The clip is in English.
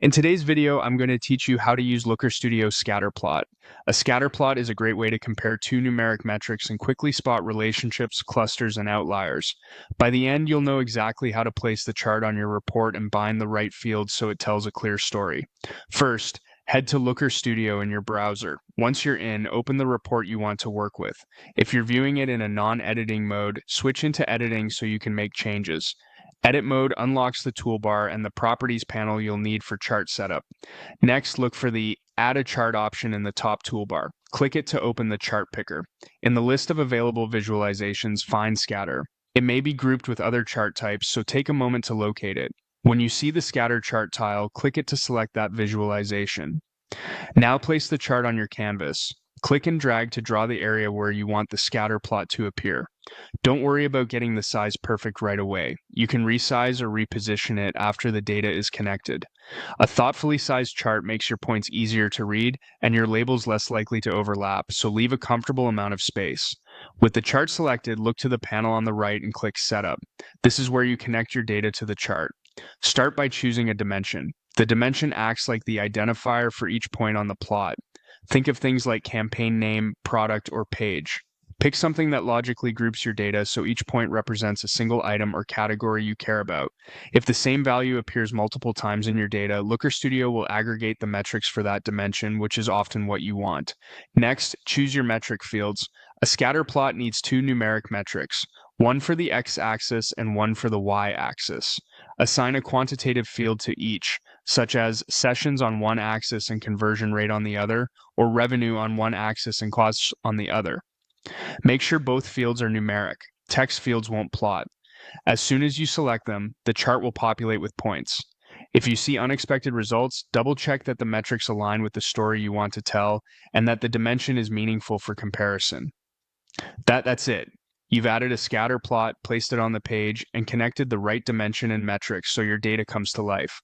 In today's video, I'm going to teach you how to use Looker Studio Scatterplot. A scatterplot is a great way to compare two numeric metrics and quickly spot relationships, clusters, and outliers. By the end, you'll know exactly how to place the chart on your report and bind the right fields so it tells a clear story. First, head to Looker Studio in your browser. Once you're in, open the report you want to work with. If you're viewing it in a non-editing mode, switch into editing so you can make changes. Edit mode unlocks the toolbar and the properties panel you'll need for chart setup. Next, look for the Add a Chart option in the top toolbar. Click it to open the chart picker. In the list of available visualizations, find Scatter. It may be grouped with other chart types, so take a moment to locate it. When you see the Scatter chart tile, click it to select that visualization. Now place the chart on your canvas. Click and drag to draw the area where you want the scatter plot to appear. Don't worry about getting the size perfect right away. You can resize or reposition it after the data is connected. A thoughtfully sized chart makes your points easier to read and your labels less likely to overlap, so leave a comfortable amount of space. With the chart selected, look to the panel on the right and click Setup. This is where you connect your data to the chart. Start by choosing a dimension. The dimension acts like the identifier for each point on the plot. Think of things like campaign name, product, or page. Pick something that logically groups your data so each point represents a single item or category you care about. If the same value appears multiple times in your data, Looker Studio will aggregate the metrics for that dimension, which is often what you want. Next, choose your metric fields. A scatter plot needs two numeric metrics, one for the x-axis and one for the y-axis. Assign a quantitative field to each, such as sessions on one axis and conversion rate on the other, or revenue on one axis and costs on the other. Make sure both fields are numeric. Text fields won't plot. As soon as you select them, the chart will populate with points. If you see unexpected results, double-check that the metrics align with the story you want to tell and that the dimension is meaningful for comparison. That's it. You've added a scatter plot, placed it on the page, and connected the right dimension and metrics so your data comes to life.